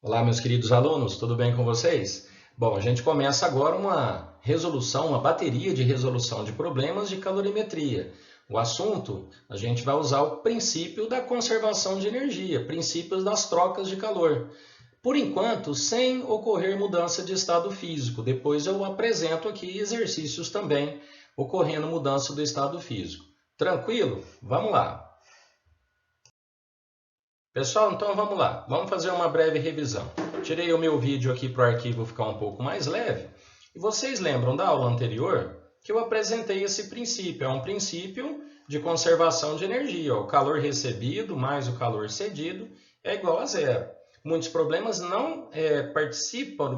Olá, meus queridos alunos, tudo bem com vocês? Bom, a gente começa agora uma resolução, uma bateria de resolução de problemas de calorimetria. O assunto, a gente vai usar o princípio da conservação de energia, princípios das trocas de calor. Por enquanto, sem ocorrer mudança de estado físico. Depois eu apresento aqui exercícios também ocorrendo mudança do estado físico. Tranquilo? Vamos lá. Pessoal, então vamos lá. Vamos fazer uma breve revisão. Tirei o meu vídeo aqui para o arquivo ficar um pouco mais leve. E vocês lembram da aula anterior que eu apresentei esse princípio. É um princípio de conservação de energia. O calor recebido mais o calor cedido é igual a zero. Muitos problemas não participam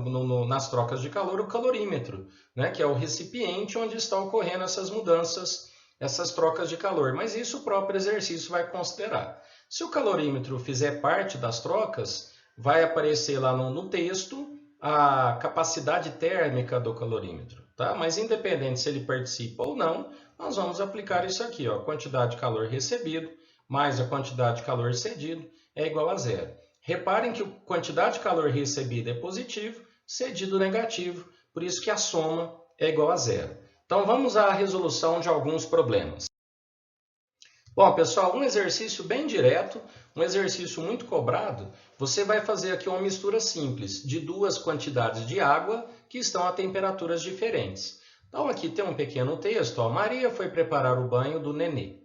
nas trocas de calor o calorímetro, né, que é o recipiente onde estão ocorrendo essas mudanças, essas trocas de calor. Mas isso o próprio exercício vai considerar. Se o calorímetro fizer parte das trocas, vai aparecer lá no texto a capacidade térmica do calorímetro, tá? Mas independente se ele participa ou não, nós vamos aplicar isso aqui, ó, quantidade de calor recebido mais a quantidade de calor cedido é igual a zero. Reparem que a quantidade de calor recebida é positivo, cedido negativo, por isso que a soma é igual a zero. Então vamos à resolução de alguns problemas. Bom, pessoal, um exercício bem direto, um exercício muito cobrado. Você vai fazer aqui uma mistura simples de duas quantidades de água que estão a temperaturas diferentes. Então, aqui tem um pequeno texto. Ó, Maria foi preparar o banho do nenê.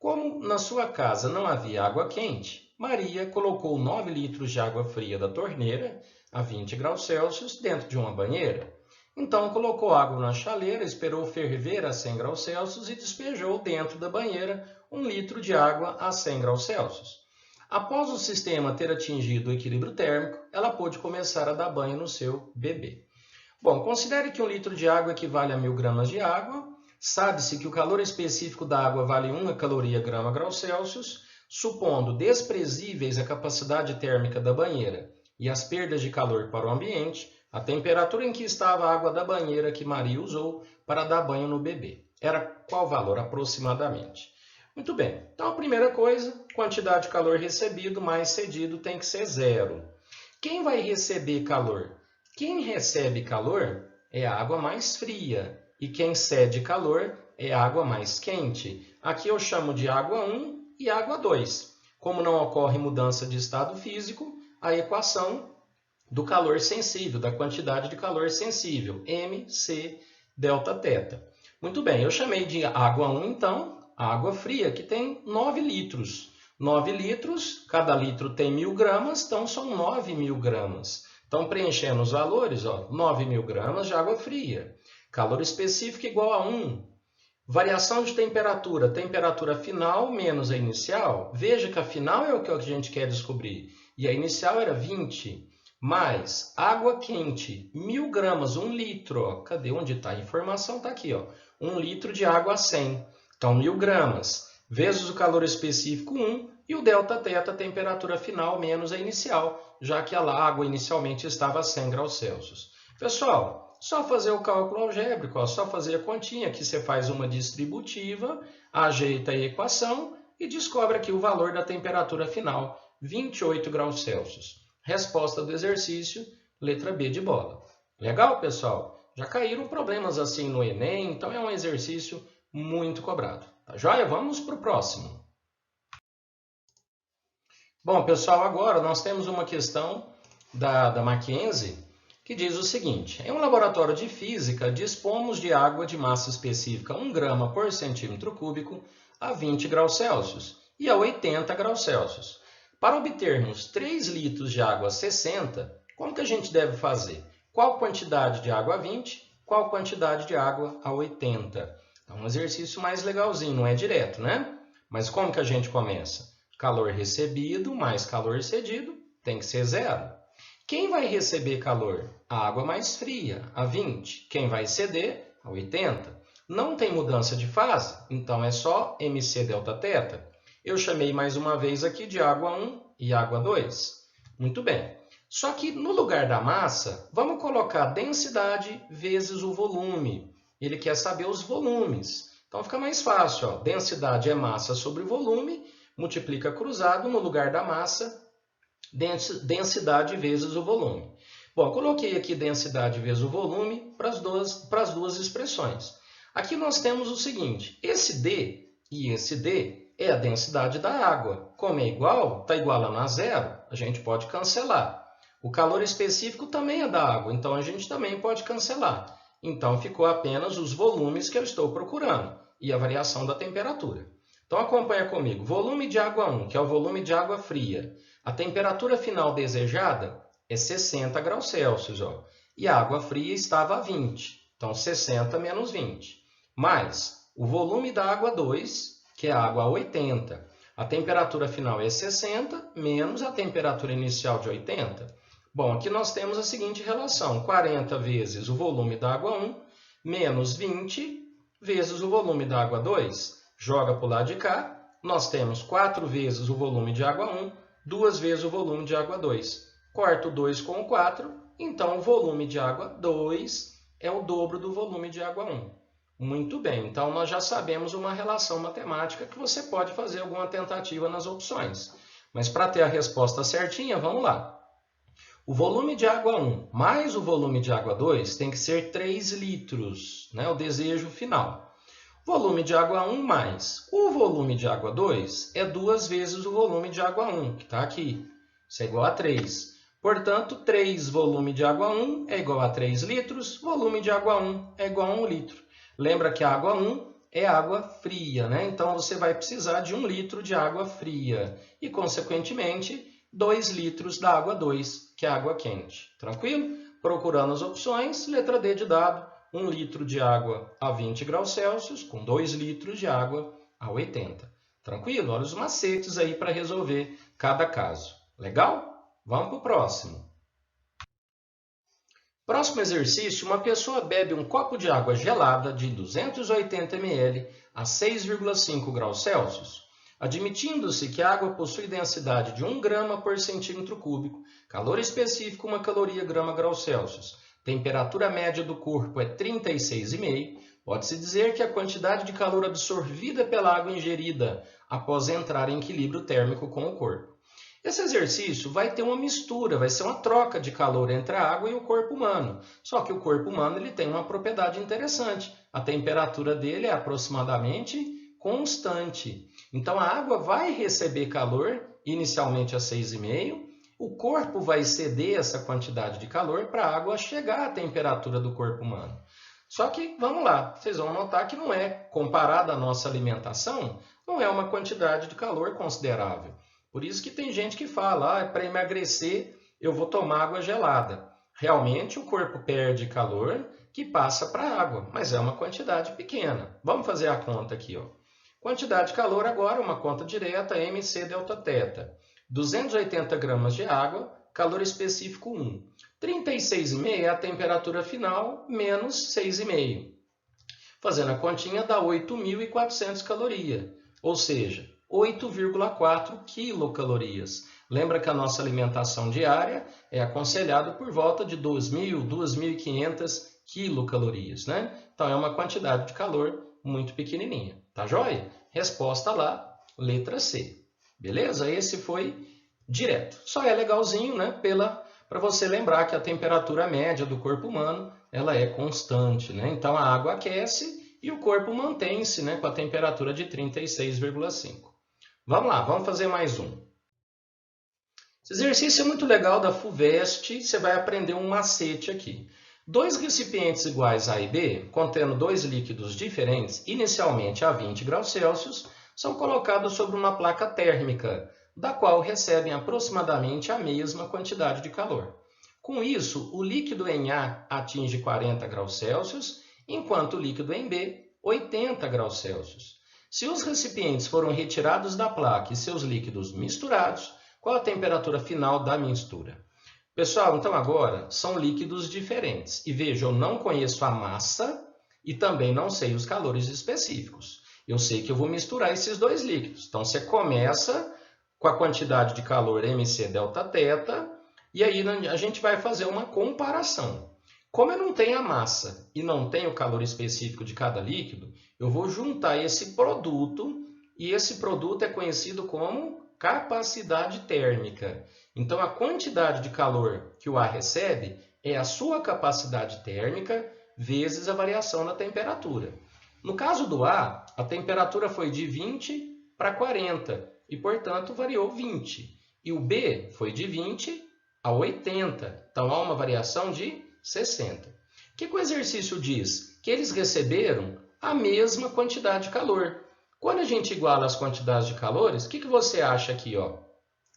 Como na sua casa não havia água quente, Maria colocou 9 litros de água fria da torneira, a 20 graus Celsius, dentro de uma banheira. Então, colocou água na chaleira, esperou ferver a 100 graus Celsius e despejou dentro da banheira 1 litro de água a 100 graus Celsius. Após o sistema ter atingido o equilíbrio térmico, ela pôde começar a dar banho no seu bebê. Bom, considere que 1 litro de água equivale a 1000 gramas de água. Sabe-se que o calor específico da água vale 1 caloria grama graus Celsius, supondo desprezíveis a capacidade térmica da banheira e as perdas de calor para o ambiente, a temperatura em que estava a água da banheira que Maria usou para dar banho no bebê. Era qual valor aproximadamente? Muito bem, então a primeira coisa, quantidade de calor recebido mais cedido tem que ser zero. Quem vai receber calor? Quem recebe calor é a água mais fria e quem cede calor é a água mais quente. Aqui eu chamo de água 1 e água 2. Como não ocorre mudança de estado físico, a equação do calor sensível, da quantidade de calor sensível, mc delta θ. Muito bem, eu chamei de água 1, então, água fria, que tem 9 litros. 9 litros, cada litro tem 1000 gramas, então são 9.000 gramas. Então, preenchendo os valores, ó, 9.000 gramas de água fria. Calor específico igual a 1. Variação de temperatura, temperatura final menos a inicial. Veja que a final é o que a gente quer descobrir. E a inicial era 20. Mais água quente, 1000 gramas, 1 litro. Ó. Cadê? Onde está a informação? Está aqui, ó. 1 litro de água a 100. Então, 1000 gramas. Vezes o calor específico 1 e o delta θ, a temperatura final menos a inicial, já que a água inicialmente estava a 100 graus Celsius. Pessoal, só fazer o cálculo algébrico, ó, só fazer a continha. Aqui você faz uma distributiva, ajeita a equação e descobre aqui o valor da temperatura final, 28 graus Celsius. Resposta do exercício, letra B de bola. Legal, pessoal? Já caíram problemas assim no Enem, então é um exercício muito cobrado. Tá joia? Vamos para o próximo. Bom, pessoal, agora nós temos uma questão da Mackenzie que diz o seguinte: em um laboratório de física, dispomos de água de massa específica 1 grama por centímetro cúbico a 20 graus Celsius e a 80 graus Celsius. Para obtermos 3 litros de água a 60, como que a gente deve fazer? Qual quantidade de água a 20? Qual quantidade de água a 80? É um exercício mais legalzinho, não é direto, né? Mas como que a gente começa? Calor recebido mais calor cedido tem que ser zero. Quem vai receber calor? A água mais fria, a 20. Quem vai ceder? A 80. Não tem mudança de fase, então é só mc delta θ. Eu chamei mais uma vez aqui de água 1 e água 2. Muito bem. Só que no lugar da massa, vamos colocar densidade vezes o volume. Ele quer saber os volumes. Então fica mais fácil. Ó. Densidade é massa sobre volume, multiplica cruzado no lugar da massa, densidade vezes o volume. Bom, coloquei aqui densidade vezes o volume para as duas expressões. Aqui nós temos o seguinte, esse D e esse D é a densidade da água. Como é igual, está igualando a zero, a gente pode cancelar. O calor específico também é da água, então a gente também pode cancelar. Então ficou apenas os volumes que eu estou procurando e a variação da temperatura. Então acompanha comigo. Volume de água 1, que é o volume de água fria. A temperatura final desejada é 60 graus Celsius. Ó. E a água fria estava a 20. Então 60 menos 20. Mais o volume da água 2, que é a água a 80. A temperatura final é 60 menos a temperatura inicial de 80. Bom, aqui nós temos a seguinte relação. 40 vezes o volume da água 1 menos 20 vezes o volume da água 2. Joga para o lado de cá. Nós temos 4 vezes o volume de água 1, 2 vezes o volume de água 2. Corto o 2 com o 4, então o volume de água 2 é o dobro do volume de água 1. Muito bem, então nós já sabemos uma relação matemática que você pode fazer alguma tentativa nas opções. Mas para ter a resposta certinha, vamos lá. O volume de água 1 mais o volume de água 2 tem que ser 3 litros, né? O desejo final. Volume de água 1 mais o volume de água 2 é 2 vezes o volume de água 1, que está aqui. Isso é igual a 3. Portanto, 3 volume de água 1 é igual a 3 litros, volume de água 1 é igual a 1 litro. Lembra que a água 1 é água fria, né? Então você vai precisar de 1 litro de água fria e, consequentemente, 2 litros da água 2, que é água quente. Tranquilo? Procurando as opções, letra D de dado, 1 litro de água a 20 graus Celsius com 2 litros de água a 80. Tranquilo? Olha os macetes aí para resolver cada caso. Legal? Vamos para o próximo. Próximo exercício, uma pessoa bebe um copo de água gelada de 280 ml a 6,5 graus Celsius. Admitindo-se que a água possui densidade de 1 grama por centímetro cúbico, calor específico 1 caloria grama grau Celsius, temperatura média do corpo é 36,5, pode-se dizer que a quantidade de calor absorvida pela água ingerida após entrar em equilíbrio térmico com o corpo. Esse exercício vai ter uma mistura, vai ser uma troca de calor entre a água e o corpo humano. Só que o corpo humano ele tem uma propriedade interessante. A temperatura dele é aproximadamente constante. Então a água vai receber calor, inicialmente a 6,5. O corpo vai ceder essa quantidade de calor para a água chegar à temperatura do corpo humano. Só que, vamos lá, vocês vão notar que não é, comparado à nossa alimentação, não é uma quantidade de calor considerável. Por isso que tem gente que fala, para emagrecer eu vou tomar água gelada. Realmente o corpo perde calor que passa para a água, mas é uma quantidade pequena. Vamos fazer a conta aqui. Ó. Quantidade de calor agora, uma conta direta, MC delta θ. 280 gramas de água, calor específico 1. 36,5 é a temperatura final, menos 6,5. Fazendo a continha dá 8.400 calorias, ou seja, 8,4 quilocalorias. Lembra que a nossa alimentação diária é aconselhada por volta de 2.000, 2.500 quilocalorias, né? Então é uma quantidade de calor muito pequenininha, tá joia? Resposta lá, letra C. Beleza? Esse foi direto. Só é legalzinho, né? Para você lembrar que a temperatura média do corpo humano ela é constante, né? Então a água aquece e o corpo mantém-se, né, com a temperatura de 36,5. Vamos lá, vamos fazer mais um. Esse exercício é muito legal da FUVEST, você vai aprender um macete aqui. 2 recipientes iguais A e B, contendo 2 líquidos diferentes, inicialmente a 20 graus Celsius, são colocados sobre uma placa térmica, da qual recebem aproximadamente a mesma quantidade de calor. Com isso, o líquido em A atinge 40 graus Celsius, enquanto o líquido em B, 80 graus Celsius. Se os recipientes foram retirados da placa e seus líquidos misturados, qual a temperatura final da mistura? Pessoal, então agora são líquidos diferentes. E veja, eu não conheço a massa e também não sei os calores específicos. Eu sei que eu vou misturar esses dois líquidos. Então você começa com a quantidade de calor MC delta θ e aí a gente vai fazer uma comparação. Como eu não tenho a massa e não tenho o calor específico de cada líquido, eu vou juntar esse produto e esse produto é conhecido como capacidade térmica. Então, a quantidade de calor que o A recebe é a sua capacidade térmica vezes a variação da temperatura. No caso do A, a temperatura foi de 20 para 40 e, portanto, variou 20. E o B foi de 20 a 80, então há uma variação de 60. O que o exercício diz? Que eles receberam a mesma quantidade de calor. Quando a gente iguala as quantidades de calores, o que você acha aqui?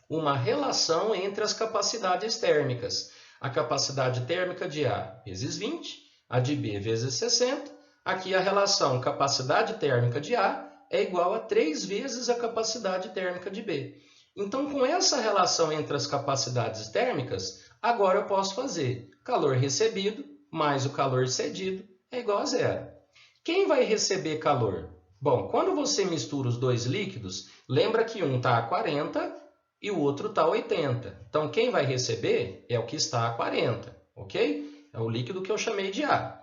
Uma relação entre as capacidades térmicas. A capacidade térmica de A vezes 20, a de B vezes 60. Aqui a relação capacidade térmica de A é igual a 3 vezes a capacidade térmica de B. Então, com essa relação entre as capacidades térmicas, agora eu posso fazer calor recebido mais o calor cedido é igual a zero. Quem vai receber calor? Bom, quando você mistura os dois líquidos, lembra que um está a 40 e o outro está a 80. Então, quem vai receber é o que está a 40, ok? É o líquido que eu chamei de A.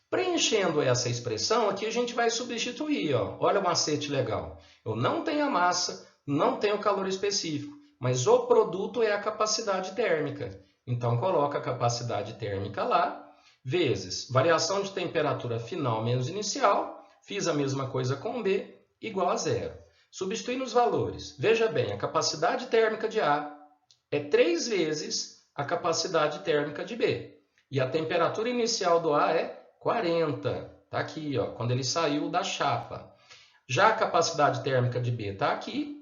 Preenchendo essa expressão, aqui a gente vai substituir. Olha o macete legal. Eu não tenho a massa, não tenho o calor específico, mas o produto é a capacidade térmica. Então, coloca a capacidade térmica lá, vezes variação de temperatura final menos inicial, fiz a mesma coisa com B, igual a zero. Substituindo os valores. Veja bem, a capacidade térmica de A é 3 vezes a capacidade térmica de B. E a temperatura inicial do A é 40. Está aqui, quando ele saiu da chapa. Já a capacidade térmica de B está aqui.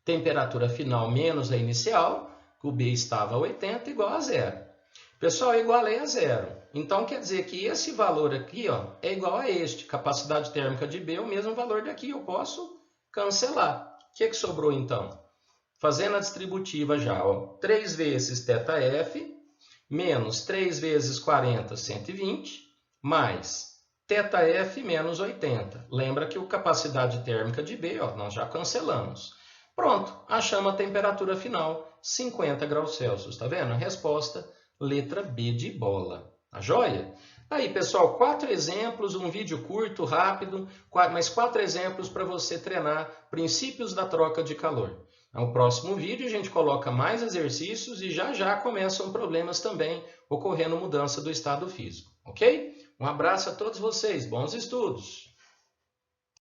Temperatura final menos a inicial, o B estava a 80, igual a zero. Pessoal, eu igualei a zero. Então, quer dizer que esse valor aqui é igual a este. Capacidade térmica de B é o mesmo valor daqui. Eu posso cancelar. O que sobrou, então? Fazendo a distributiva já. 3 vezes θF menos 3 vezes 40, 120, mais θF menos 80. Lembra que a capacidade térmica de B, nós já cancelamos. Pronto, achamos a temperatura final, 50 graus Celsius. Tá vendo? A resposta, letra B de bola. Tá joia? Aí, pessoal, 4 exemplos, um vídeo curto, rápido, mas 4 exemplos para você treinar princípios da troca de calor. No próximo vídeo, a gente coloca mais exercícios e já começam problemas também ocorrendo mudança do estado físico, ok? Um abraço a todos vocês, bons estudos!